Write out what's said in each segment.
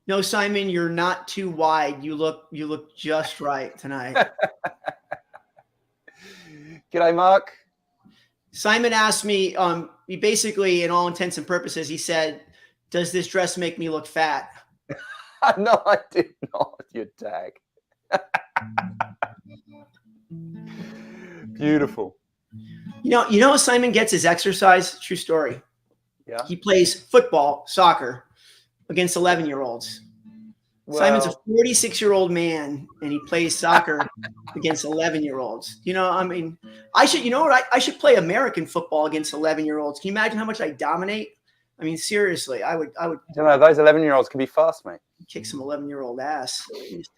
No, Simon, you're not too wide. You look just right tonight. G'day, Mark. Simon asked me, he basically, in all intents and purposes, he said, does this dress make me look fat? No, I did not, you tag. Beautiful. You know how Simon gets his exercise? True story. Yeah. He plays football, soccer, against 11-year-olds. Well, Simon's a 46-year-old man, and he plays soccer against 11-year-olds. You know, I mean, I should play American football against 11-year-olds. Can you imagine how much I dominate? I mean, seriously, I would. You know, those 11-year-olds can be fast, mate. Kick some 11-year-old ass.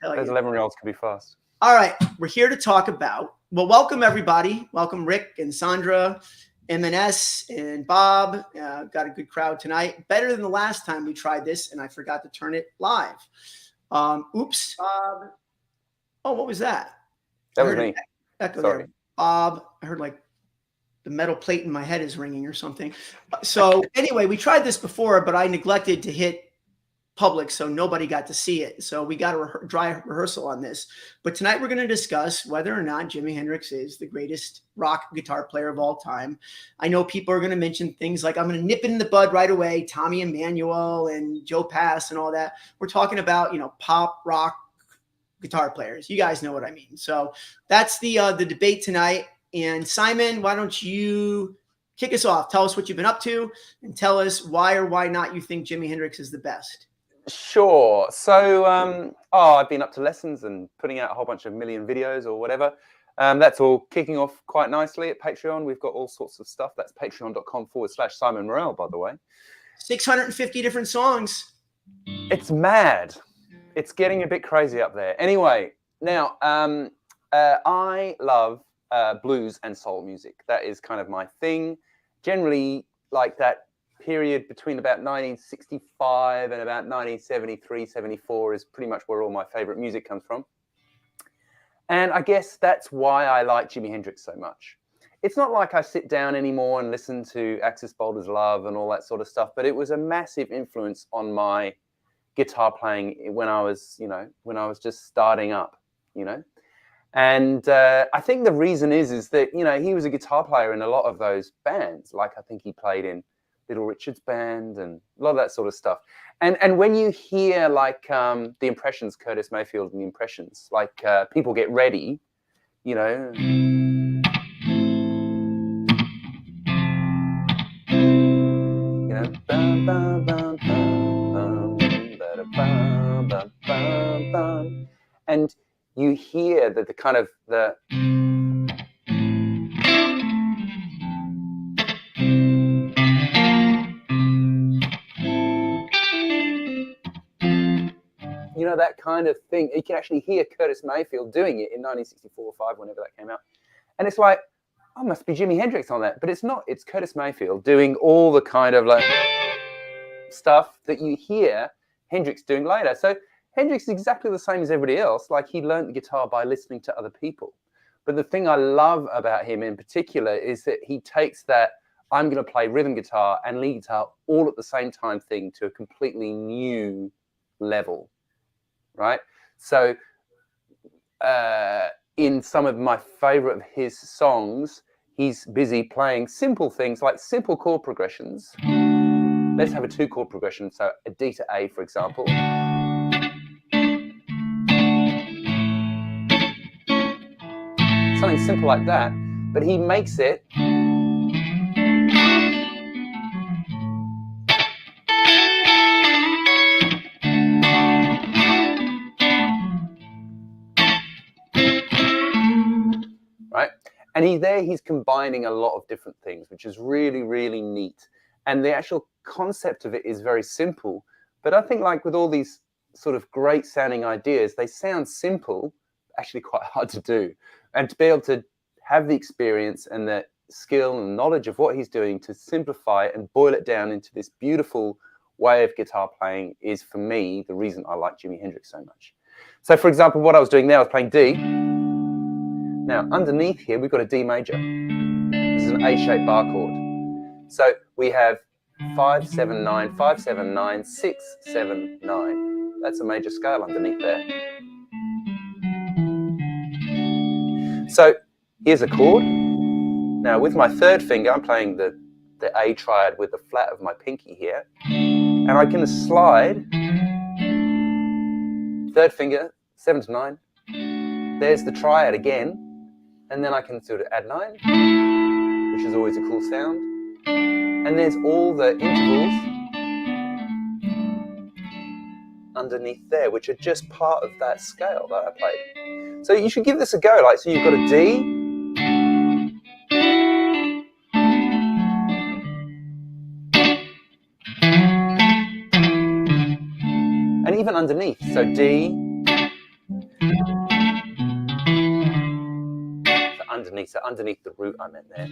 Those 11-year-olds can be fast. All right, we're here to talk about. Well, welcome everybody. Welcome Rick and Sandra, M&S and Bob. Got a good crowd tonight. Better than the last time we tried this, and I forgot to turn it live. Oops. Bob. Oh, what was that? That was me. Echo there. Bob. I heard like the metal plate in my head is ringing or something. So anyway, we tried this before, but I neglected to hit public, so nobody got to see it. So we got a dry rehearsal on this. But tonight we're going to discuss whether or not Jimi Hendrix is the greatest rock guitar player of all time. I know people are going to mention things like, I'm going to nip it in the bud right away, Tommy Emmanuel and Joe Pass and all that. We're talking about, pop rock guitar players. You guys know what I mean. So that's the debate tonight. And Simon, why don't you kick us off? Tell us what you've been up to and tell us why or why not you think Jimi Hendrix is the best. Sure. So, I've been up to lessons and putting out a whole bunch of million videos or whatever. That's all kicking off quite nicely at Patreon. We've got all sorts of stuff. That's patreon.com/Simon Morrell, by the way. 650 different songs. It's mad. It's getting a bit crazy up there. Anyway, now, I love blues and soul music. That is kind of my thing. Generally, like that period between about 1965 and about 1973, 74 is pretty much where all my favorite music comes from. And I guess that's why I like Jimi Hendrix so much. It's not like I sit down anymore and listen to Axis Boulder's Love and all that sort of stuff, but it was a massive influence on my guitar playing when I was just starting up, And I think the reason is that, he was a guitar player in a lot of those bands. Like I think he played in Little Richard's band and a lot of that sort of stuff. And when you hear like the Impressions, Curtis Mayfield and the Impressions, like People Get Ready, bum, bum, bum, bum, bum, bum, bum, bum, bum, and you hear that the kind of the that kind of thing. You can actually hear Curtis Mayfield doing it in 1964 or 5, whenever that came out. And it's like, oh, must be Jimi Hendrix on that. But it's not. It's Curtis Mayfield doing all the kind of like stuff that you hear Hendrix doing later. So Hendrix is exactly the same as everybody else. Like he learned the guitar by listening to other people. But the thing I love about him in particular is that he takes that I'm going to play rhythm guitar and lead guitar all at the same time thing to a completely new level. Right? So in some of my favorite of his songs, he's busy playing simple things like simple chord progressions. Let's have a 2-chord progression. So a D to A, for example. Something simple like that, but he makes it and he's combining a lot of different things, which is really, really neat. And the actual concept of it is very simple. But I think like with all these sort of great sounding ideas, they sound simple, actually quite hard to do. And to be able to have the experience and the skill and knowledge of what he's doing to simplify it and boil it down into this beautiful way of guitar playing is, for me, the reason I like Jimi Hendrix so much. So, for example, what I was doing there, I was playing D. Now, underneath here, we've got a D major. This is an A-shaped bar chord. So we have 5, 7, 9, 5, 7, 9, 6, 7, 9. That's a major scale underneath there. So here's a chord. Now with my third finger, I'm playing the A triad with the flat of my pinky here. And I can slide third finger, 7 to 9. There's the triad again. And then I can sort of add 9, which is always a cool sound. And there's all the intervals underneath there, which are just part of that scale that I played. So you should give this a go. Like, so you've got a D, and even underneath. So D, so underneath the root I meant there.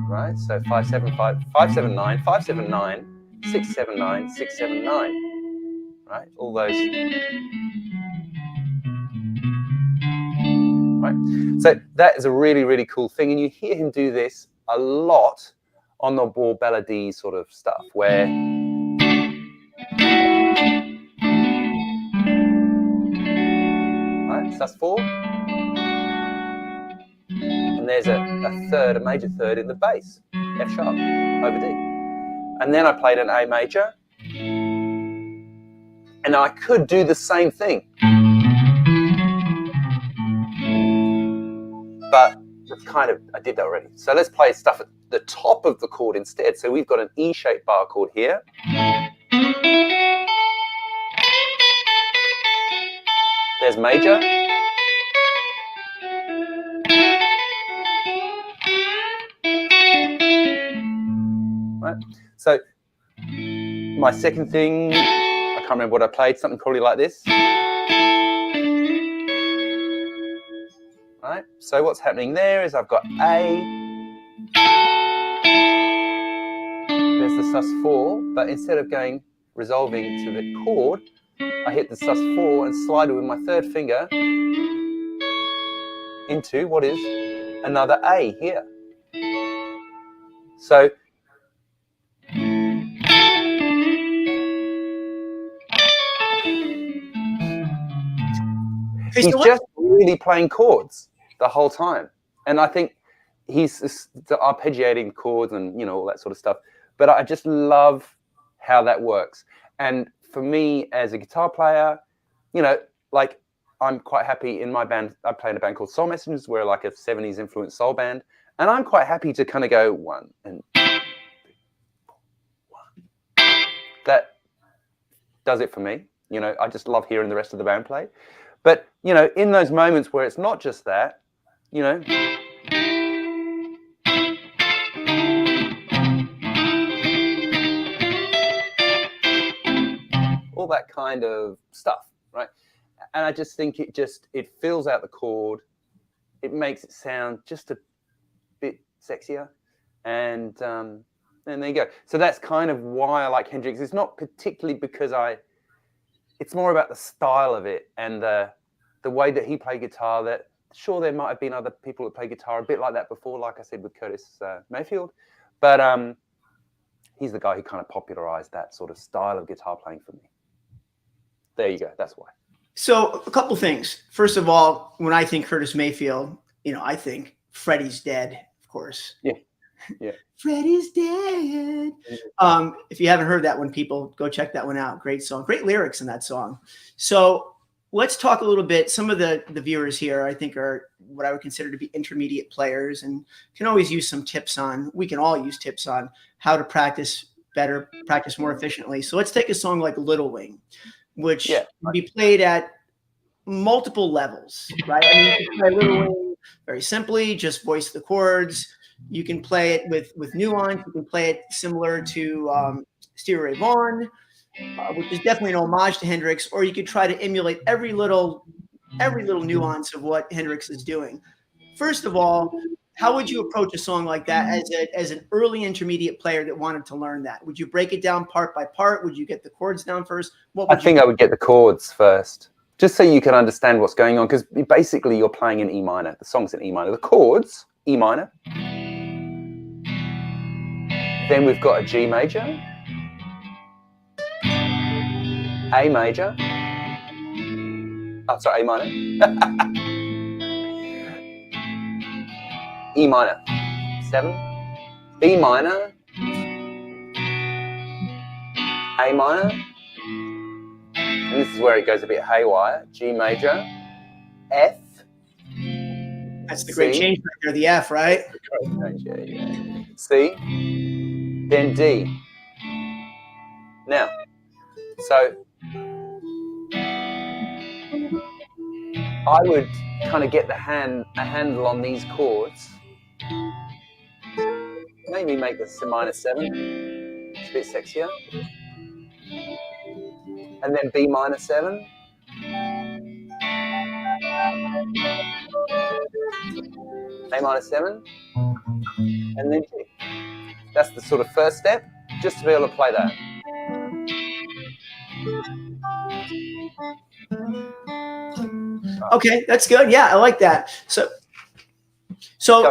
Right? So 5, 7, 5, 5, 7, 9, 5, 7, 9, 6, 7, 9, 6, 7, 9. Right? All those. Right? So that is a really, really cool thing. And you hear him do this a lot on the more ballady sort of stuff where right, sus4. And there's a major third in the bass, F sharp over D. And then I played an A major. And I could do the same thing. But I did that already. So let's play stuff at the top of the chord instead. So we've got an E-shaped bar chord here. There's major. Right. So my second thing, I can't remember what I played, something probably like this. Right. So what's happening there is I've got A. There's the sus4, but instead of resolving to the chord, I hit the sus4 and slide it with my third finger into what is another A here. So he's just really playing chords the whole time. And I think he's arpeggiating chords and, all that sort of stuff. But I just love how that works. And for me as a guitar player, like I'm quite happy in my band. I play in a band called Soul Messengers. We're like a 70s influenced soul band. And I'm quite happy to kind of go 1 and 2, 3, 4, 1. That does it for me. I just love hearing the rest of the band play. But, in those moments where it's not just that, all that kind of stuff, right? And I just think it fills out the chord. It makes it sound just a bit sexier. And there you go. So that's kind of why I like Hendrix. It's not particularly because it's more about the style of it and the way that he played guitar. That sure, there might have been other people that play guitar a bit like that before, like I said with Curtis Mayfield, but he's the guy who kind of popularized that sort of style of guitar playing for me. There you go. That's why. So a couple things. First of all, when I think Curtis Mayfield, I think Freddie's Dead, of course. Yeah. Freddie's Dead. If you haven't heard that one, people, go check that one out. Great song. Great lyrics in that song. So let's talk a little bit. Some of the viewers here, I think, are what I would consider to be intermediate players and can always use some tips on. We can all use tips on how to practice better, practice more efficiently. So let's take a song like Little Wing, which can be played at multiple levels, right? I mean, you can play Little Wing very simply, just voice the chords. You can play it with nuance. You can play it similar to Stevie Ray Vaughan, which is definitely an homage to Hendrix, or you could try to emulate every little nuance of what Hendrix is doing. First of all, how would you approach a song like that as an early intermediate player that wanted to learn that? Would you break it down part by part? Would you get the chords down first? I think I would get the chords first, just so you can understand what's going on, because basically you're playing in E minor. The song's in E minor. The chords, E minor, Then we've got a G major, A major. Oh, sorry, A minor. E minor, 7. B minor, A minor. And this is where it goes a bit haywire. G major, F. That's the great change right there, the F, right? Yeah. C, then D. Now, so I would kind of get a handle on these chords. Maybe make this a minor 7. It's a bit sexier. And then B minor 7. A minor 7. And then G. That's the sort of first step, just to be able to play that. Okay, that's good. Yeah, I like that. So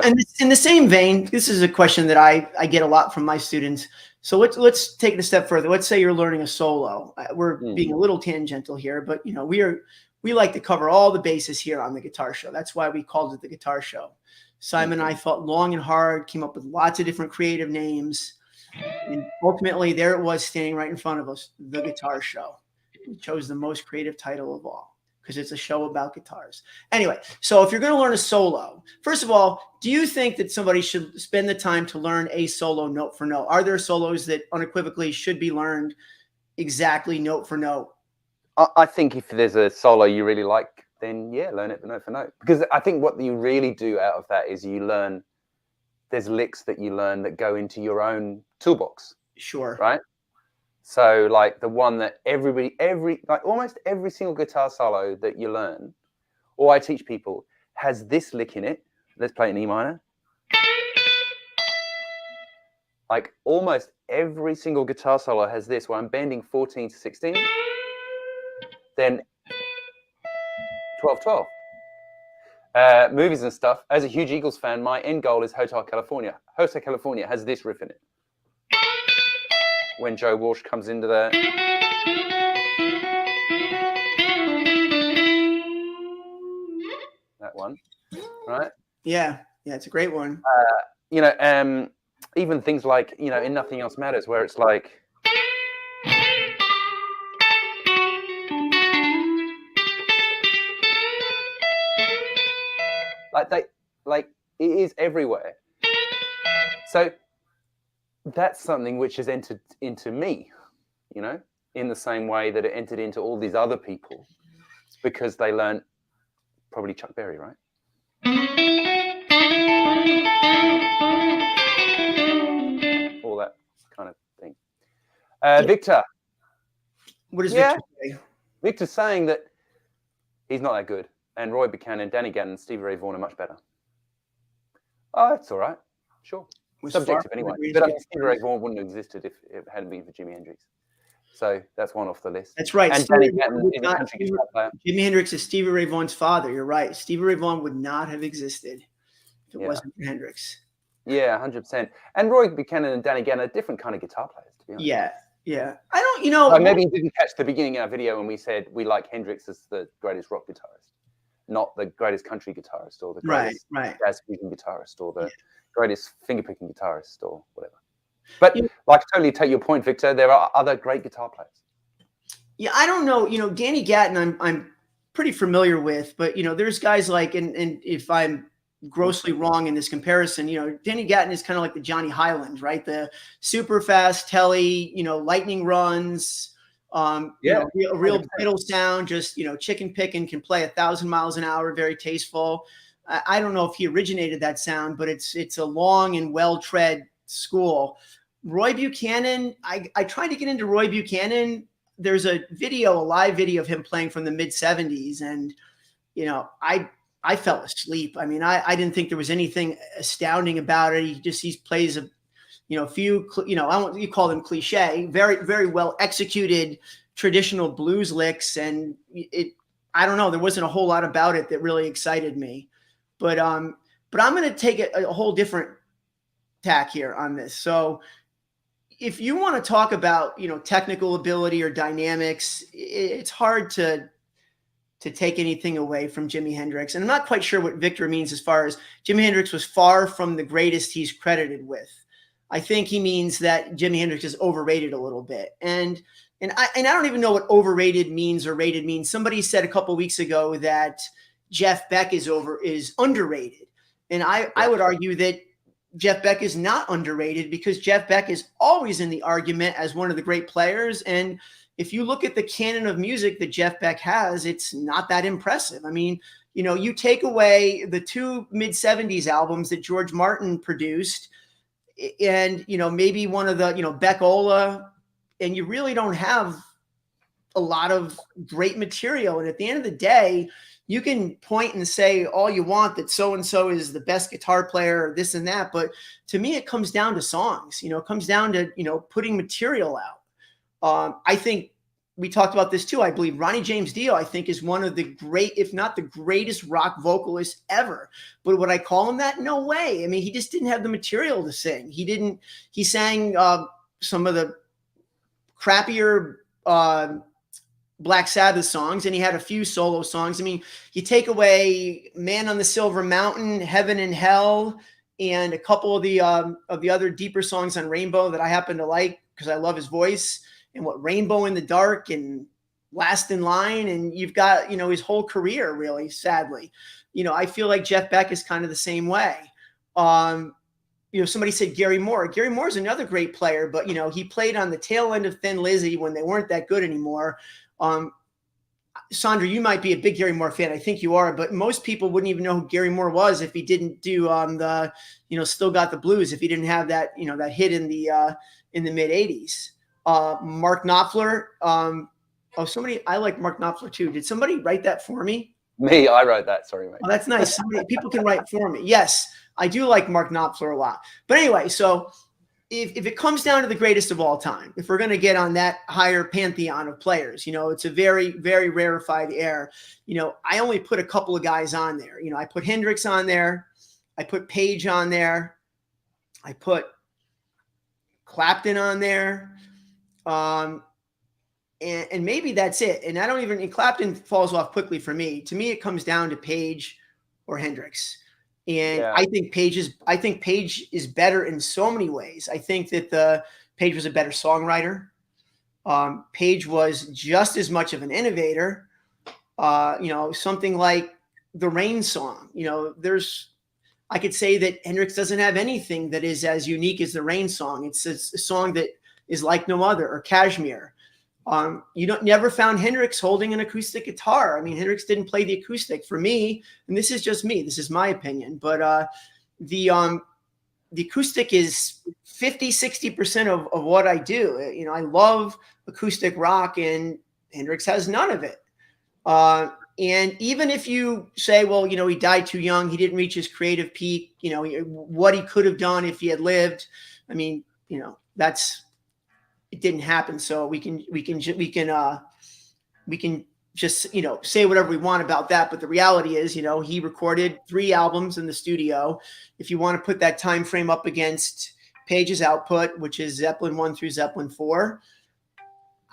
in the same vein, this is a question that I get a lot from my students. So let's take it a step further. Let's say you're learning a solo. We're being a little tangential here, but you know, we like to cover all the bases here on the Guitar Show. That's why we called it the Guitar Show. Simon and I thought long and hard, came up with lots of different creative names, and ultimately there it was standing right in front of us, the Guitar Show. We chose the most creative title of all, because it's a show about guitars. Anyway, so if you're going to learn a solo, first of all, do you think that somebody should spend the time to learn a solo note for note? Are there solos that unequivocally should be learned exactly note for note? I think if there's a solo you really like, then yeah, learn it note for note. Because I think what you really do out of that is you learn, there's licks that you learn that go into your own toolbox. Sure. Right? So like the one that like almost every single guitar solo that you learn, or I teach people, has this lick in it. Let's play it in E minor. Like almost every single guitar solo has this, where I'm bending 14 to 16, then 12, 12. Movies and stuff. As a huge Eagles fan, my end goal is Hotel California. Hotel California has this riff in it. When Joe Walsh comes into the... that one, right? Yeah, it's a great one. You know, even things like, you know, In Nothing Else Matters, where it's like... Like it is everywhere. So that's something which has entered into me, you know, in the same way that it entered into all these other people, because they learned probably Chuck Berry, right? All that kind of thing. Victor. What does Victor say? Victor's saying that he's not that good, and Roy Buchanan, Danny Gannon, and Stevie Ray Vaughan are much better. Oh, that's all right. Sure. Subjective anyway. But I mean, Stevie Ray Vaughan wouldn't have existed if it hadn't been for Jimi Hendrix. So that's one off the list. That's right. And Danny Gannon is a country guitar player. Jimi Hendrix is Stevie Ray Vaughan's father. You're right. Stevie Ray Vaughan would not have existed if it wasn't for Hendrix. Yeah, 100%. And Roy Buchanan and Danny Gannon are different kind of guitar players, to be honest. Yeah. I don't, you know. Like maybe you didn't catch the beginning of our video when we said we like Hendrix as the greatest rock guitarist, not the greatest country guitarist or the greatest jazz fusion guitarist or the greatest fingerpicking guitarist or whatever. But like, totally take your point, Victor. There are other great guitar players. Yeah, I don't know. You know, Danny Gatton, I'm pretty familiar with, but you know, there's guys like, and if I'm grossly wrong in this comparison, you know, Danny Gatton is kind of like the Johnny Highland, right? The super fast telly, you know, lightning runs, you know, a real middle sound, just, you know, chicken picking, can play 1,000 miles an hour, very tasteful. I don't know if he originated that sound, but it's a long and well-tread school. Roy Buchanan, I tried to get into Roy Buchanan. There's a live video of him playing from the mid-70s, and you know, I fell asleep. I mean, I didn't think there was anything astounding about it. He plays a, you know, few, you know, you call them cliche, very, very well executed traditional blues licks, and I don't know, there wasn't a whole lot about it that really excited me. But I'm going to take a whole different tack here on this. So if you want to talk about, technical ability or dynamics, it's hard to take anything away from Jimi Hendrix. And I'm not quite sure what Victor means as far as Jimi Hendrix was far from the greatest he's credited with. I think he means that Jimi Hendrix is overrated a little bit. And I don't even know what overrated means or rated means. Somebody said a couple of weeks ago that Jeff Beck is underrated. And I would argue that Jeff Beck is not underrated, because Jeff Beck is always in the argument as one of the great players. And if you look at the canon of music that Jeff Beck has, it's not that impressive. I mean, you take away the 2 mid-70s albums that George Martin produced, and, maybe one of the, Beck-Ola, and you really don't have a lot of great material. And at the end of the day, you can point and say all you want that so-and-so is the best guitar player or this and that. But to me, it comes down to songs, it comes down to, putting material out. I think we talked about this too. I believe Ronnie James Dio, I think, is one of the great, if not the greatest rock vocalist ever. But would I call him that? No way. I mean, he just didn't have the material to sing. He sang some of the crappier Black Sabbath songs, and he had a few solo songs. I mean, you take away Man on the Silver Mountain, Heaven and Hell, and a couple of the other deeper songs on Rainbow that I happen to like because I love his voice, and what Rainbow in the Dark and Last in Line, and you've got, his whole career, really, sadly. I feel like Jeff Beck is kind of the same way. Somebody said Gary Moore. Gary Moore is another great player, but, he played on the tail end of Thin Lizzy when they weren't that good anymore. Sandra, you might be a big Gary Moore fan. I think you are, but most people wouldn't even know who Gary Moore was if he didn't do the Still Got the Blues, if he didn't have that, that hit in the mid 80s. Mark Knopfler. I like Mark Knopfler too. Did somebody write that for me? Me, I wrote that. Sorry, mate. Oh, that's nice. People can write for me. Yes, I do like Mark Knopfler a lot. But anyway, so if it comes down to the greatest of all time, if we're going to get on that higher pantheon of players, it's a very, very rarefied air. I only put a couple of guys on there. I put Hendrix on there. I put Page on there. I put Clapton on there. And maybe that's it. And Clapton falls off quickly for me. To me, it comes down to Page or Hendrix. And yeah. I think Page is better in so many ways. I think that Page was a better songwriter. Page was just as much of an innovator. Something like the Rain song. I could say that Hendrix doesn't have anything that is as unique as the Rain song. It's a song that is like no other, or Kashmir. Never found Hendrix holding an acoustic guitar. I mean, Hendrix didn't play the acoustic for me, and this is just me. This is my opinion. But the acoustic is 50-60% of what I do. I love acoustic rock, and Hendrix has none of it. And even if you say, well, he died too young, he didn't reach his creative peak, what he could have done if he had lived. I mean, it didn't happen. So we can just, say whatever we want about that. But the reality is, he recorded 3 albums in the studio. If you want to put that time frame up against Page's output, which is Zeppelin 1 through Zeppelin 4,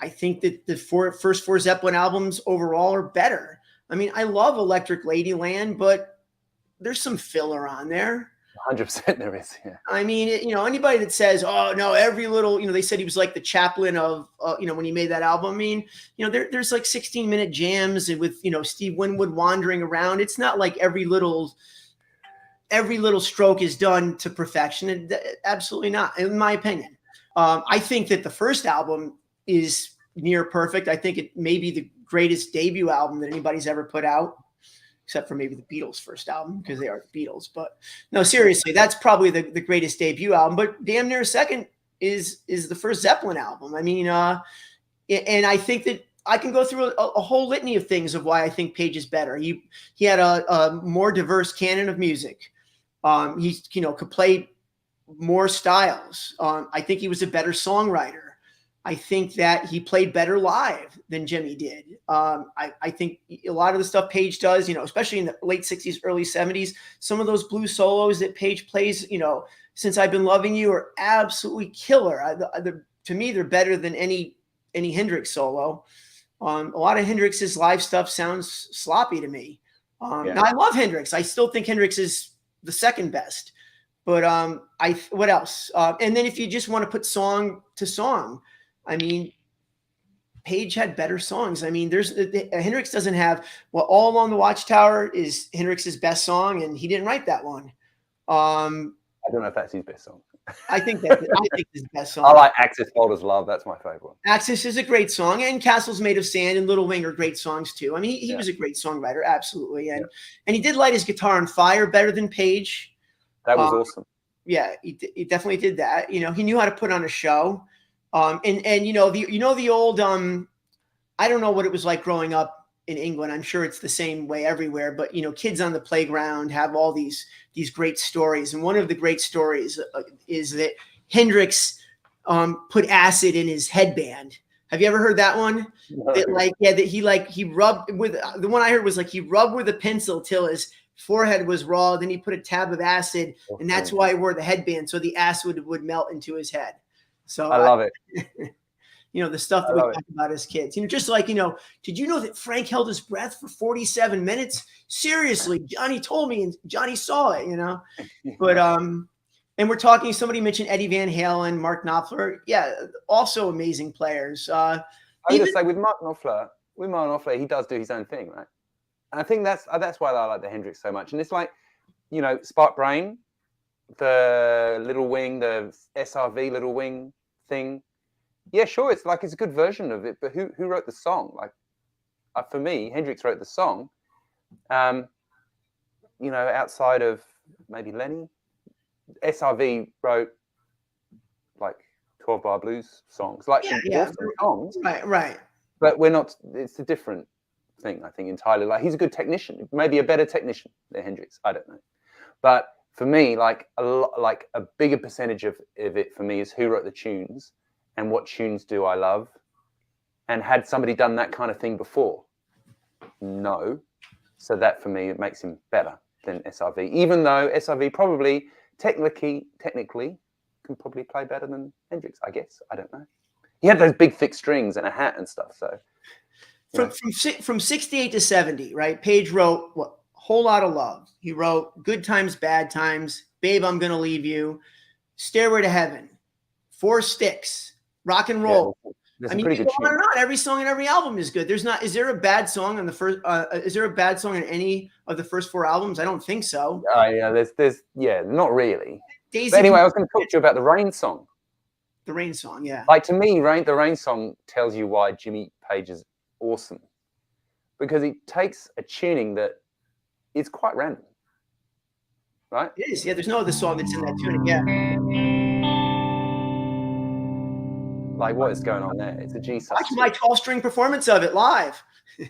I think that the first 4 Zeppelin albums overall are better. I mean, I love Electric Ladyland, but there's some filler on there. 100% there is. Yeah. I mean, anybody that says, oh no, every little, they said he was like the Chaplin of, when he made that album. I mean, there's like 16-minute jams with, Steve Winwood wandering around. It's not like every little stroke is done to perfection. Absolutely not, in my opinion. I think that the first album is near perfect. I think it may be the greatest debut album that anybody's ever put out, except for maybe the Beatles' first album, because they are the Beatles. But no, seriously, that's probably the greatest debut album. But damn near second is the first Zeppelin album. I mean, and I think that I can go through a whole litany of things of why I think Page is better. He had a more diverse canon of music. He could play more styles. I think he was a better songwriter. I think that he played better live than Jimmy did. I think a lot of the stuff Page does, especially in the late 60s, early 70s, some of those blues solos that Page plays, Since I've Been Loving You, are absolutely killer. To me, they're better than any Hendrix solo. A lot of Hendrix's live stuff sounds sloppy to me. Now I love Hendrix. I still think Hendrix is the second best. But what else? And then if you just want to put song to song, I mean, Page had better songs. I mean, Hendrix doesn't have All Along the Watchtower is Hendrix's best song, and he didn't write that one. I don't know if that's his best song. I think it's his best song. I like Axis Boulder's Love. That's my favorite one. Axis is a great song, and Castles Made of Sand and Little Wing are great songs too. I mean, he was a great songwriter, absolutely. And he did light his guitar on fire better than Page. That was awesome. Yeah, he definitely did that. He knew how to put on a show. The old I don't know what it was like growing up in England. I'm sure it's the same way everywhere, but kids on the playground have all these great stories. And one of the great stories is that Hendrix put acid in his headband. Have you ever heard that one? No. That he rubbed with, the one I heard was he rubbed with a pencil till his forehead was raw. Then he put a tab of acid, and that's why he wore the headband, so the acid would melt into his head. So I love it. The stuff that we talk about as kids. Just did you know that Frank held his breath for 47 minutes? Seriously, Johnny told me, and Johnny saw it. But and we're talking. Somebody mentioned Eddie Van Halen, Mark Knopfler. Yeah, also amazing players. I was gonna say with Mark Knopfler, he does do his own thing, right? And I think that's why I like the Hendrix so much. And it's Spark Brain, the Little Wing, the SRV Little Wing thing. Yeah, sure, it's a good version of it, but who wrote the song? For me, Hendrix wrote the song. Outside of maybe Lenny, SRV wrote 12-bar blues songs, awesome songs. Right. But we're not. It's a different thing, I think, entirely. He's a good technician, maybe a better technician than Hendrix. I don't know, but for me, a bigger percentage of it for me is who wrote the tunes and what tunes do I love, and had somebody done that kind of thing before? No, so that for me it makes him better than SRV, even though SRV probably technically can probably play better than Hendrix. I guess, I don't know. He had those big thick strings and a hat and stuff. So from 68 to 70, right? Page wrote Whole Lot of Love. He wrote Good Times, Bad Times, Babe, I'm Gonna Leave You, Stairway to Heaven, Four Sticks, Rock and Roll. Yeah, I mean, you go on and on. Every song and every album is good. Is there a bad song on the first? Is there a bad song on any of the first four albums? I don't think so. There's not really. Daisy, but anyway, I was going to talk to you about the Rain song. The Rain song, yeah. To me, the Rain song tells you why Jimmy Page is awesome, because he takes a tuning that is quite random, right? It is. Yeah, there's no other song that's in that tuning. Yeah. What is going on there? It's a G sus. Watch my 12-string performance of it live. There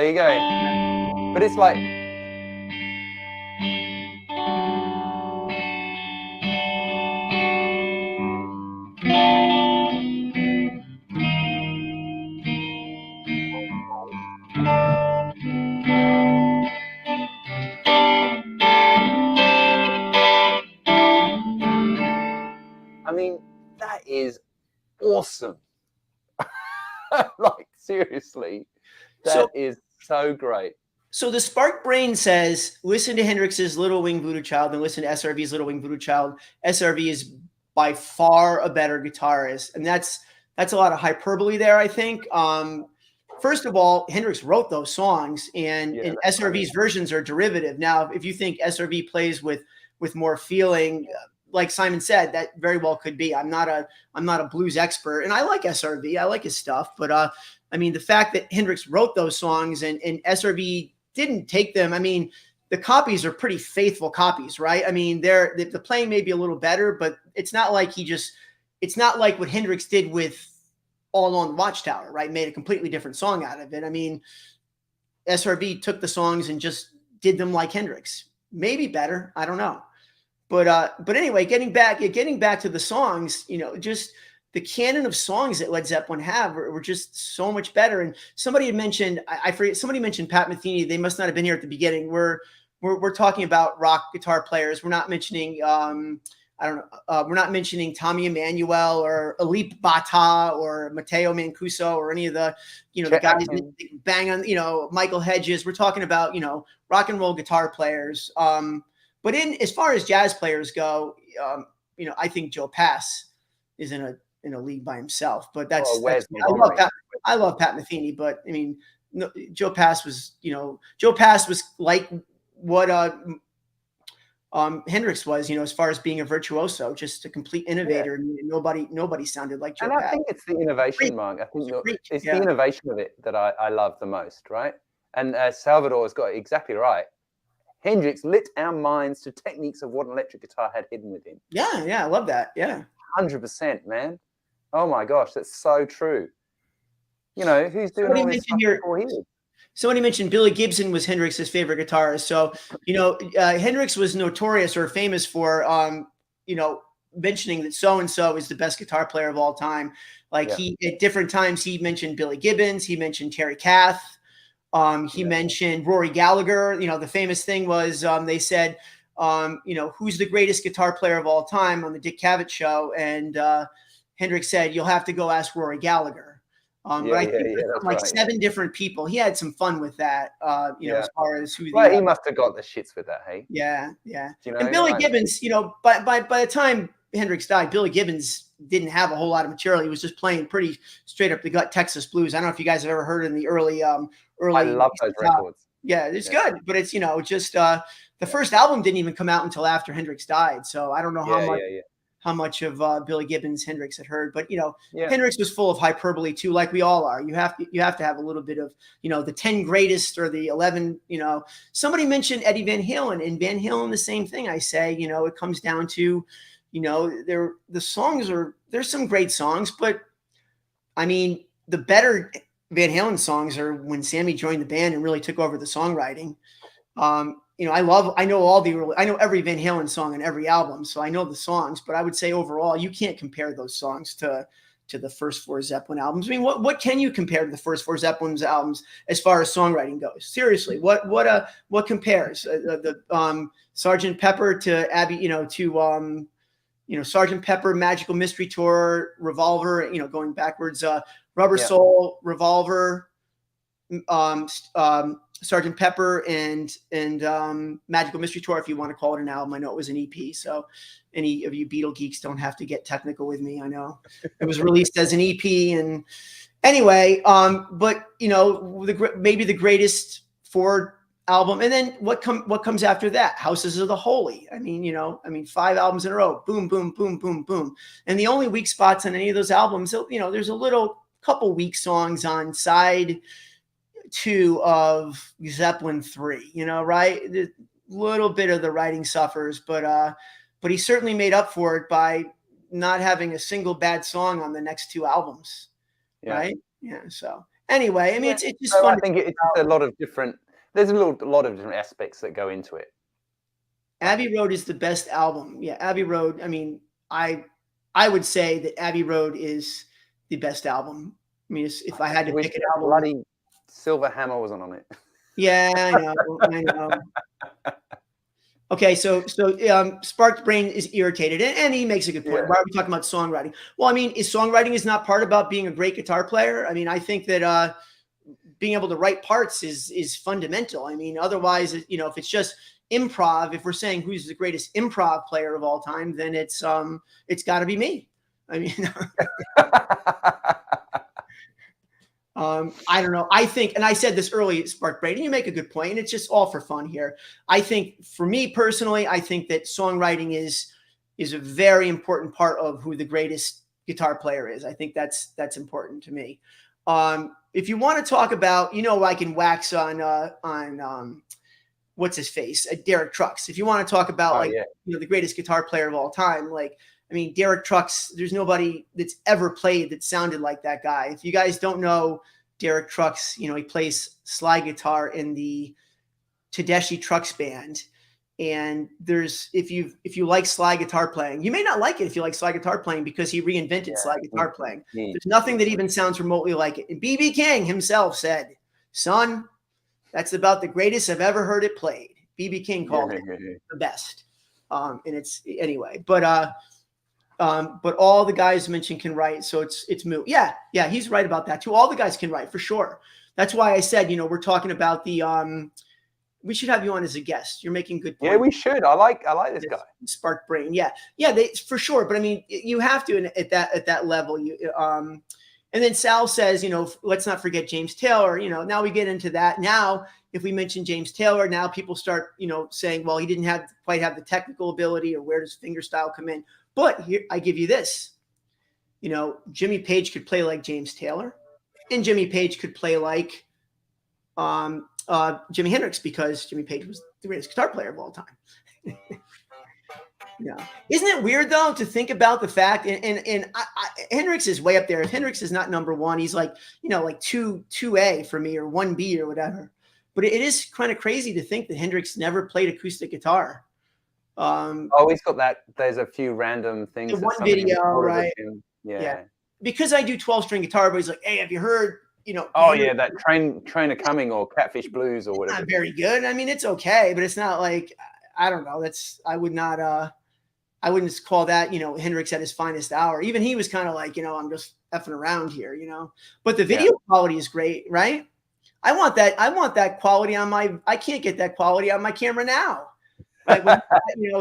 you go. But it's that is awesome. Seriously, that is so great. So the Spark Brain says, listen to Hendrix's Little Wing Voodoo Child, then listen to SRV's Little Wing Voodoo Child. SRV is by far a better guitarist, and that's a lot of hyperbole there, I think. First of all, Hendrix wrote those songs, and SRV's versions are derivative. Now, if you think SRV plays with more feeling, like Simon said, that very well could be. I'm not a blues expert, and I like SRV. I like his stuff, but the fact that Hendrix wrote those songs and SRV didn't take them. The copies are pretty faithful copies, right? The playing may be a little better, but it's not like it's not like what Hendrix did with All Along the Watchtower, right? Made a completely different song out of it. SRV took the songs and just did them like Hendrix. Maybe better, I don't know. But anyway, getting back to the songs, just the canon of songs that Led Zeppelin have were just so much better. And somebody had mentioned, I forget, somebody mentioned Pat Metheny. They must not have been here at the beginning. We're talking about rock guitar players. We're not mentioning, I don't know, we're not mentioning Tommy Emmanuel or Alip Ba or Matteo Mancuso or any of the, the guys that bang on, Michael Hedges. We're talking about, rock and roll guitar players. But as far as jazz players go, I think Joe Pass is in a league by himself. But I love Pat Metheny, but I mean, no, Joe Pass was like what Hendrix was, as far as being a virtuoso, just a complete innovator. Yeah. Nobody sounded like Joe Pass. I think it's the innovation, Mark. I think it's the innovation of it that I love the most, right? And Salvador has got it exactly right. Hendrix lit our minds to techniques of what an electric guitar had hidden within. Yeah, I love that. Yeah, 100%, man. Oh my gosh, that's so true. Who's doing all this stuff before he did? Somebody mentioned Billy Gibson was Hendrix's favorite guitarist. So, Hendrix was notorious or famous for, mentioning that so-and-so is the best guitar player of all time. Like he, at different times, he mentioned Billy Gibbons. He mentioned Terry Kath. He mentioned Rory Gallagher. The famous thing was they said, who's the greatest guitar player of all time on the Dick Cavett show? And Hendrix said, you'll have to go ask Rory Gallagher. But I think 7 different people. He had some fun with that, as far as who. Well, he must have got the shits with that, hey? Yeah. And Billy Gibbons, by the time Hendrix died, Billy Gibbons didn't have a whole lot of material. He was just playing pretty straight up the gut Texas blues. I don't know if you guys have ever heard in the early. I love those records. Yeah, it's good, but it's just the first album didn't even come out until after Hendrix died. So I don't know how much of Billy Gibbons Hendrix had heard, but Hendrix was full of hyperbole too, like we all are. You have to have a little bit of the 10 greatest or the 11. Somebody mentioned Eddie Van Halen, and Van Halen the same thing. I say it comes down to the songs there's some great songs, but I mean the better Van Halen songs are when Sammy joined the band and really took over the songwriting. I know every Van Halen song on every album, so I know the songs, but I would say overall, you can't compare those songs to the first 4 Zeppelin albums. I mean, what can you compare to the first 4 Zeppelin's albums as far as songwriting goes? Seriously, what compares the Sgt. Pepper to Abbey, Sgt. Pepper, Magical Mystery Tour, Revolver, going backwards, Rubber Soul, Revolver, Sgt. Pepper and Magical Mystery Tour, if you want to call it an album. I know it was an EP, so any of you Beatle geeks don't have to get technical with me. I know it was released as an EP, and anyway, but maybe the greatest 4 album, and then what comes after that? Houses of the Holy. I mean, 5 albums in a row, boom, boom, boom, boom, boom, and the only weak spots on any of those albums, there's a couple weak songs on side 2 of Zeppelin 3, right? A little bit of the writing suffers, but he certainly made up for it by not having a single bad song on the next 2 albums, right? Yeah. So anyway, I mean, it's just fun. I think it's a lot of different. There's a lot of different aspects that go into it. Abbey Road is the best album. Yeah, Abbey Road. I mean, I would say that Abbey Road is the best album. I mean, if I had to pick an album. Bloody Silver Hammer wasn't on it. Yeah, I know. Okay, so Sparked Brain is irritated, and he makes a good point. Why are we talking about songwriting? Well, I mean, songwriting is not part about being a great guitar player? I mean, I think that being able to write parts is fundamental. I mean, otherwise, if it's just improv, if we're saying who's the greatest improv player of all time, then it's got to be me. I mean. I don't know. I think, and I said this early, Spark Braden, you make a good point, and it's just all for fun here. I think, for me personally, I think that songwriting is a very important part of who the greatest guitar player is. I think that's important to me. If you want to talk about, I can wax on what's his face, Derek Trucks. If you want to talk about the greatest guitar player of all time, Derek Trucks, there's nobody that's ever played that sounded like that guy. If you guys don't know Derek Trucks, he plays slide guitar in the Tedeschi Trucks band. And there's if you like slide guitar playing, you may not like it if you like slide guitar playing because he reinvented slide guitar playing. There's nothing that even sounds remotely like it. And B.B. King himself said, "Son, that's about the greatest I've ever heard it played." B.B. King called it the best. And it's anyway, but all the guys mentioned can write, so it's moot. Yeah, he's right about that too. All the guys can write for sure. That's why I said, we're talking about the we should have you on as a guest. You're making good points. Yeah, we should. I like this guy. Spark brain. Yeah, they for sure. But I mean, you have to at that level. And then Sal says, let's not forget James Taylor. Now we get into that. Now, if we mention James Taylor, now people start, saying, well, he didn't quite have the technical ability, or where does finger style come in? But here, I give you this. Jimmy Page could play like James Taylor, and Jimmy Page could play like Jimi Hendrix, because Jimmy Page was the greatest guitar player of all time. Yeah. Isn't it weird though to think about the fact, and Hendrix is way up there. If Hendrix is not number one, he's like, like 2A for me, or 1B or whatever. But it is kind of crazy to think that Hendrix never played acoustic guitar. He's got that. There's a few random things. The one video, right? Yeah. Because I do 12-string guitar, but he's like, hey, have you heard, that Train of Coming or Catfish Blues or whatever. Not very good. I mean, it's okay, but it's not like, I don't know. I wouldn't call that, Hendrix at his finest hour. Even he was kind of like, I'm just effing around here, But the video quality is great, right? I want that quality I can't get that quality on my camera now. Right?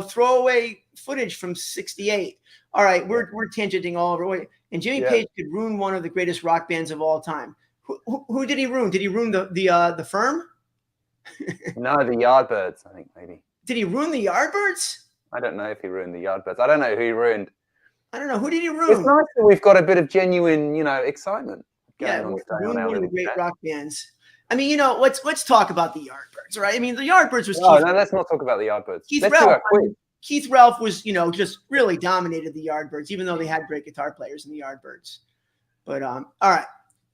Throwaway footage from '68. All right, we're tangenting all over. And Jimmy Page could ruin one of the greatest rock bands of all time. Who did he ruin? Did he ruin the Firm? No, the Yardbirds, I think, maybe. Did he ruin the Yardbirds? I don't know if he ruined the Yardbirds. I don't know who he ruined. I don't know. Who did he ruin? It's nice that we've got a bit of genuine, excitement going on. Ruined one of the great rock bands. I mean, let's talk about the Yardbirds, right? I mean, the Yardbirds was. No, let's not talk about the Yardbirds. Keith Ralph was, just really dominated the Yardbirds, even though they had great guitar players in the Yardbirds. But all right,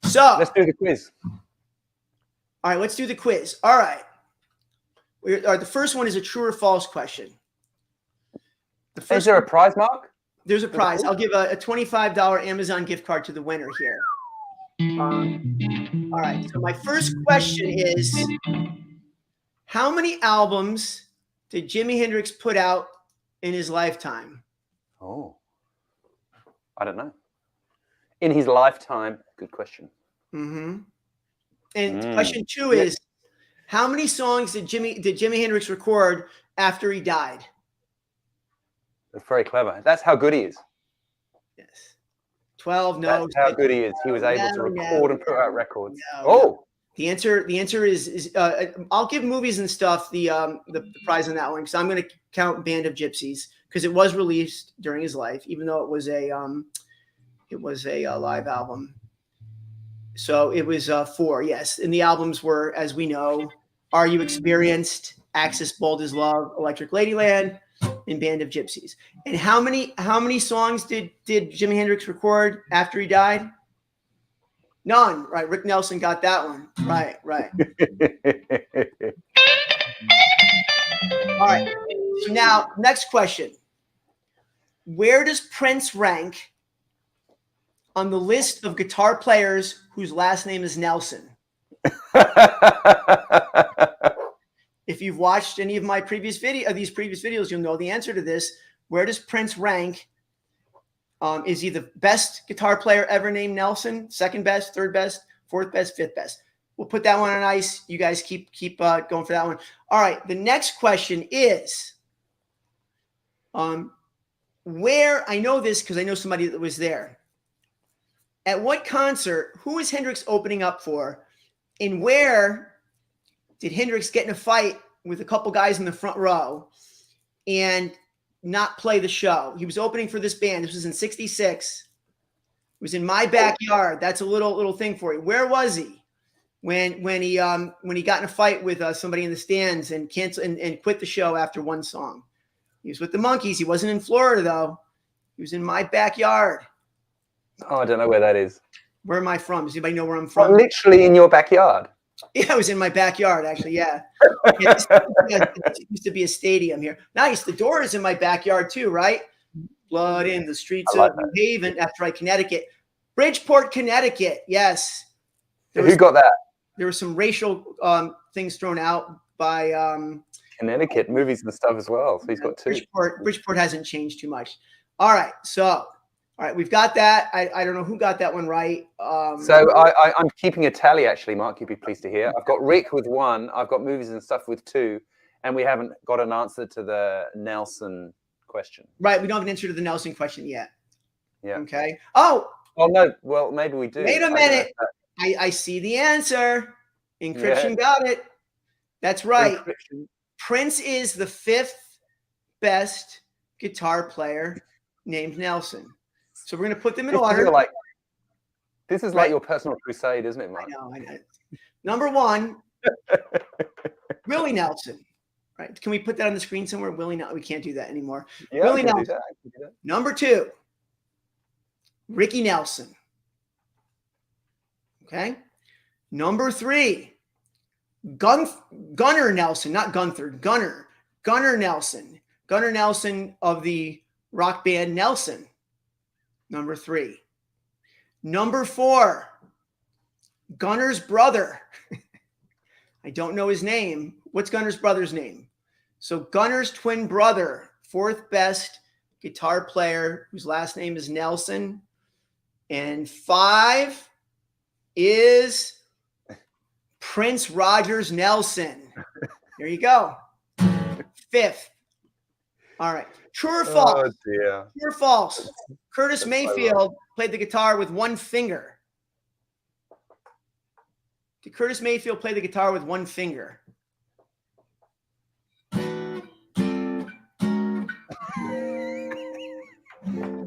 so let's do the quiz. All right, let's do the quiz. All right, the first one is a true or false question. Is there a prize, Mark? There's a prize. I'll give a $25 Amazon gift card to the winner here. All right, so my first question is, how many albums did Jimi Hendrix put out in his lifetime? Oh, I don't know. In his lifetime, good question. Mm-hmm. And question two is, how many songs did Jimi Hendrix record after he died? That's very clever. That's how good he is. Yes. 12. No. That's how good he is. He was able to record and put out records. No. The answer is I'll give movies and stuff the prize on that one, because I'm going to count Band of Gypsies, because it was released during his life, even though it was a live album. So it was 4, yes. And the albums were, as we know, Are You Experienced, Axis Bold as Love, Electric Ladyland, and Band of Gypsies. And how many songs did Jimi Hendrix record after he died? None. Right. Rick Nelson got that one. Right. All right. So now, next question. Where does Prince rank on the list of guitar players whose last name is Nelson? If you've watched any of my previous videos, you'll know the answer to this. Where does Prince rank? Is he the best guitar player ever named Nelson? Second best, third best, fourth best, fifth best? We'll put that one on ice. You guys keep going for that one. All right. The next question is, where, I know this because I know somebody that was there. At what concert, who is Hendrix opening up for? And where did Hendrix get in a fight with a couple guys in the front row and not play the show? He was opening for this band. This was in '66. It was in my backyard. That's a little thing for you. Where was he when he got in a fight with somebody in the stands and canceled and quit the show after one song? He was with the Monkees. He wasn't in Florida though. He was in my backyard. Oh, I don't know where that is. Where am I from? Does anybody know where I'm from? Literally in your backyard. Yeah, it was in my backyard, actually. Yeah. It used to be a stadium here. Nice. The door is in my backyard too, right? Blood in the streets like of New Haven. That's right, Connecticut. Bridgeport, Connecticut. Yes. Who got that? There were some racial things thrown out by Connecticut movies and stuff as well. So he's got two. Bridgeport hasn't changed too much. All right. So, all right, we've got that. I don't know who got that one right. So I'm keeping a tally, actually, Mark. You'd be pleased to hear. I've got Rick with 1. I've got movies and stuff with 2. And we haven't got an answer to the Nelson question. Right. We don't have an answer to the Nelson question yet. Yeah. Okay. Oh, no. Well, maybe we do. Wait a minute. I see the answer. Encryption got it. That's right. Encryption. Prince is the 5th best guitar player named Nelson. So we're going to put them in order. This is like your personal crusade, isn't it, Mark? I know. Number 1, Willie Nelson. Right? Can we put that on the screen somewhere? Willie Nelson. We can't do that anymore. Yeah, Willie Nelson. Number 2, Ricky Nelson. Okay. Number 3, Gunnar Nelson, not Gunther, Gunnar Nelson. Gunnar Nelson of the rock band Nelson. Number 3. Number 4, Gunnar's brother. I don't know his name. What's Gunnar's brother's name? So Gunnar's twin brother, 4th best guitar player whose last name is Nelson. And 5 is Prince Rogers Nelson. There you go. 5th. All right. True or false? Oh, dear. True or false? Curtis Mayfield played the guitar with 1 finger. Did Curtis Mayfield play the guitar with 1 finger?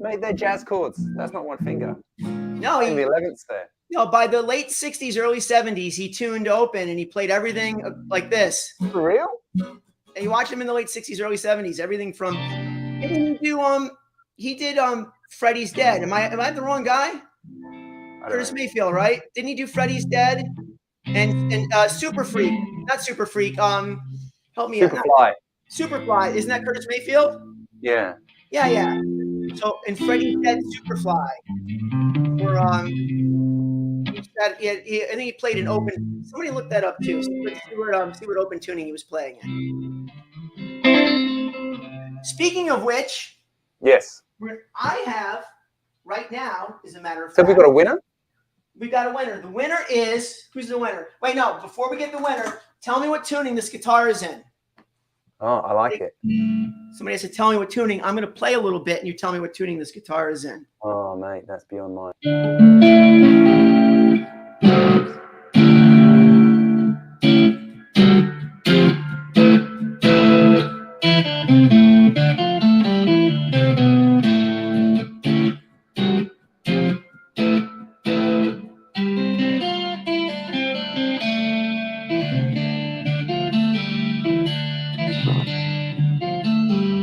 Mate, they're jazz chords. That's not 1 finger. No, the 11th there. No, by the late 60s, early 70s, he tuned open and he played everything like this. For real? And you watch him in the late 60s, early 70s, everything from he did Freddie's Dead. Am I the wrong guy? Curtis Mayfield, right? Didn't he do Freddie's Dead? And Super Freak. Not Super Freak. Help me out. Superfly. Superfly. Isn't that Curtis Mayfield? Yeah. Yeah. So in Freddie's Dead, Superfly. Or I think he played an open. Somebody look that up too. See what open tuning he was playing in. Speaking of which, yes, what I have right now, as a matter of fact. So we got a winner. We got a winner. The winner is who's the winner? Wait, no. Before we get the winner, tell me what tuning this guitar is in. Oh, I like it. Somebody has to tell me what tuning. I'm going to play a little bit, and you tell me what tuning this guitar is in. Oh, mate, that's beyond mine.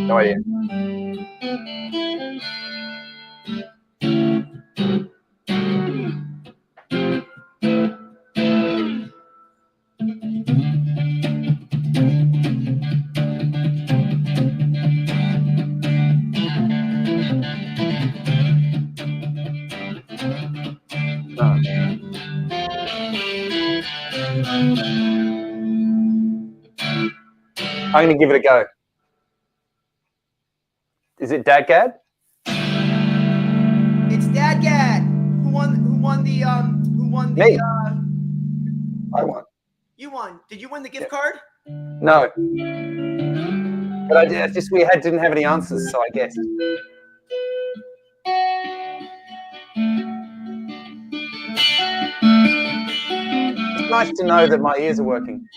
No idea. I'm going to give it a go. Is it Dadgad? It's Dadgad. Who won the Me. I won. You won. Did you win the gift card? No. But we didn't have any answers, so I guessed. It's nice to know that my ears are working.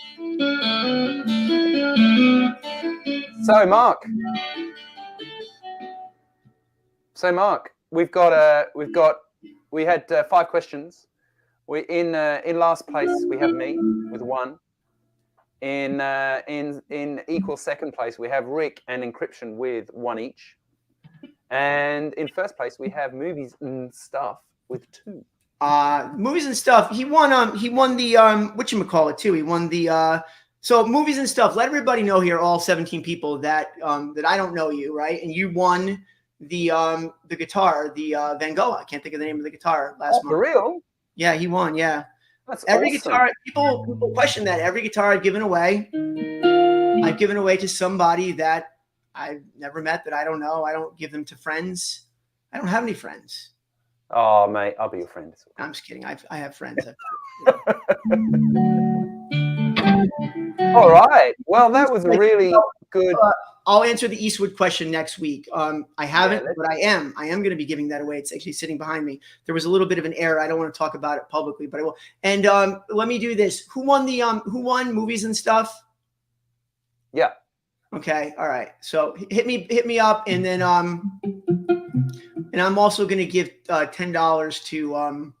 So, Mark, we had 5 questions. We in last place we have me with 1. In equal second place we have Rick and Encryption with 1 each, and in first place we have movies and stuff with 2. Movies and stuff. He won the whatchamacallit too. He won the so movies and stuff. Let everybody know here, all 17 people, that that I don't know you, right? And you won the guitar, the Van Gogh. I can't think of the name of the guitar last month. For real? Yeah, he won. Yeah. That's every awesome. guitar. People question that. Every guitar I've given away to somebody that I've never met, that I don't know. I don't give them to friends. I don't have any friends. Oh, mate, I'll be your friend. I'm just kidding. I have friends. All right. Well, that was really good. I'll answer the Eastwood question next week. I haven't, but I am going to be giving that away. It's actually sitting behind me. There was a little bit of an error. I don't want to talk about it publicly, but I will. And let me do this. Who won movies and stuff? Yeah. Okay. All right. So hit me up, and then and I'm also going to give $10 to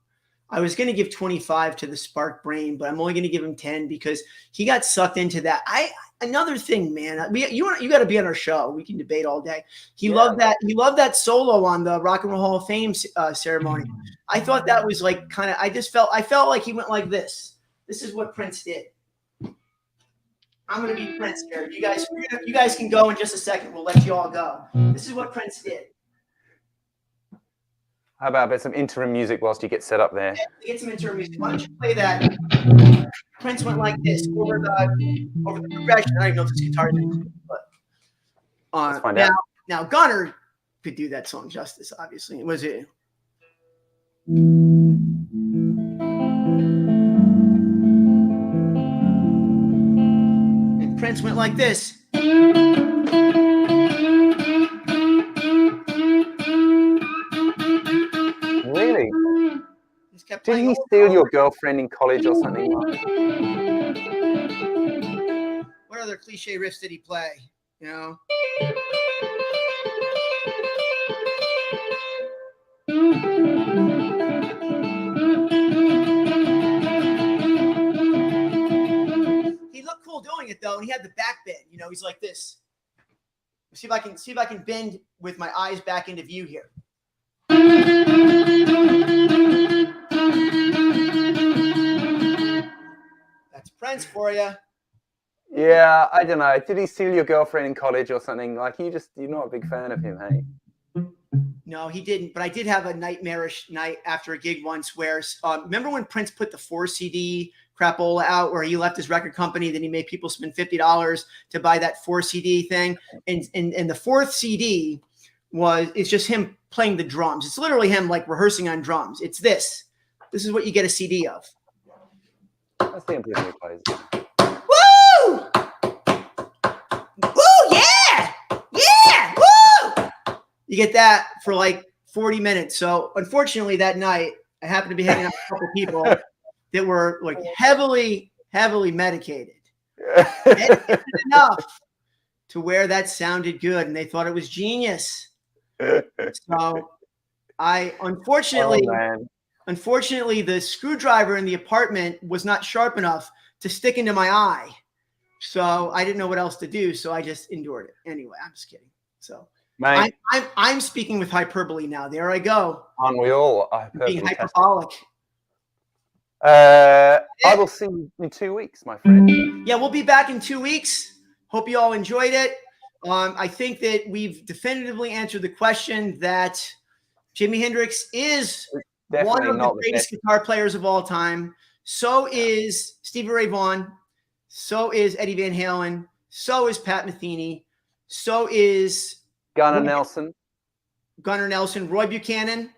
I was going to give 25 to the Spark Brain, but I'm only going to give him 10 because he got sucked into that. Another thing, man, you got to be on our show. We can debate all day. He loved that. He loved that solo on the Rock and Roll Hall of Fame ceremony. I thought that was like kind of. I felt like he went like this. This is what Prince did. I'm going to be Prince here. You guys can go in just a second. We'll let you all go. This is what Prince did. How about a bit some interim music whilst you get set up there? Yeah, get some interim music. Why don't you play that? Prince went like this over the progression. I don't even know if this guitar is included, but let's find out. Now Gunnar could do that song justice. Obviously, was it? And Prince went like this. Really? Did he steal your girlfriend in college or something? What other cliche riffs did he play? You know? He looked cool doing it though, and he had the back bend. You know, he's like this. See if I can bend with my eyes back into view here. That's Prince for you. Yeah, I don't know. Did he steal your girlfriend in college or something? Like, you're not a big fan of him, hey? No, he didn't. But I did have a nightmarish night after a gig once where, remember when Prince put the 4-CD crapola out where he left his record company, then he made people spend $50 to buy that 4-CD thing. And the fourth CD it's just him playing the drums. It's literally him like rehearsing on drums. It's this. This is what you get a CD of. That's the improvement he plays. Woo! Woo! Yeah! Yeah! Woo! You get that for like 40 minutes. So unfortunately that night, I happened to be hanging out with a couple people that were like heavily medicated. Medicated enough to where that sounded good, and they thought it was genius. So unfortunately, the screwdriver in the apartment was not sharp enough to stick into my eye. So I didn't know what else to do. So I just endured it. Anyway, I'm just kidding. So I'm speaking with hyperbole now. There I go. Aren't we all? Being hyperbolic. I will see you in 2 weeks, my friend. Yeah, we'll be back in 2 weeks. Hope you all enjoyed it. I think that we've definitively answered the question that Jimi Hendrix is one of the greatest guitar players of all time. So is Stevie Ray Vaughan. So is Eddie Van Halen. So is Pat Metheny. So is Gunnar Nelson, Roy Buchanan.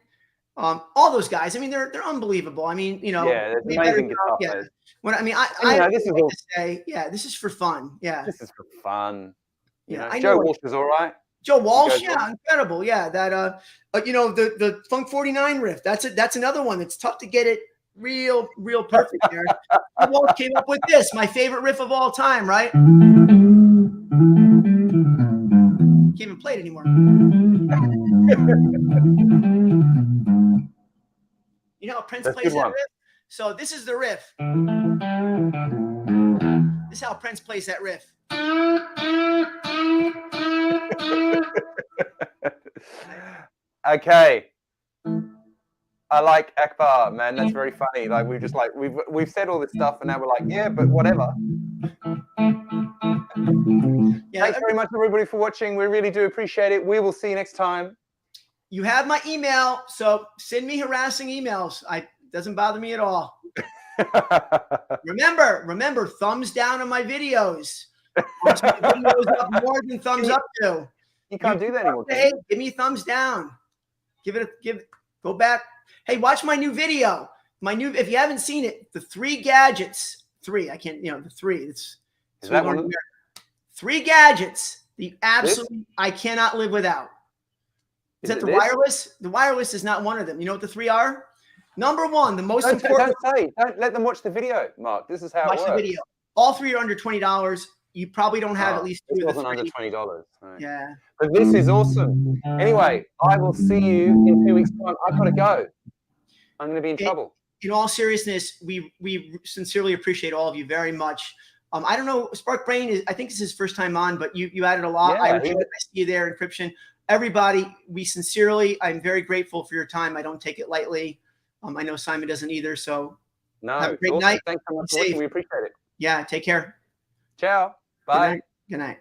All those guys. I mean, they're unbelievable. I mean, you know, yeah, there's amazing guitar players. This is for fun. Yeah, this is for fun. Yeah, Joe Walsh is all right. Joe Walsh, yeah, incredible. Yeah, that the Funk 49 riff. That's another one that's tough to get it real perfect there. Joe Walsh came up with this, my favorite riff of all time, right? Can't even play it anymore. You know how Prince plays that riff? So this is the riff. This is how Prince plays that riff. Okay. I like Akbar, man. That's very funny. Like we've said all this stuff, and now we're like, yeah, but whatever. Yeah, Thanks very much, everybody, for watching. We really do appreciate it. We will see you next time. You have my email, so send me harassing emails. It doesn't bother me at all. Remember, thumbs down on my videos. Watch my videos up more than thumbs up to. You can't do that anymore. Hey, give me thumbs down. Go back. Hey, watch my new video. If you haven't seen it, the 3 gadgets. 3. I can't. The 3. Is that one? 3 gadgets. I cannot live without. Is that the wireless? The wireless is not one of them. You know what the 3 are? Number 1, the most important. Don't let them watch the video, Mark. This is how it works. Watch the video. All 3 are under $20. You probably don't have at least 2 of the 3. Under $20. Right. Yeah. But this is awesome. Anyway, I will see you in 2 weeks' time. I've got to go. I'm going to be in trouble. In all seriousness, we sincerely appreciate all of you very much. I don't know, Spark Brain I think this is his first time on, but you added a lot. Yeah, I see you there, Encryption. Everybody, I'm very grateful for your time. I don't take it lightly. I know Simon doesn't either. So have a great night. Thanks so much for watching. We appreciate it. Yeah, take care. Ciao. Bye. Good night.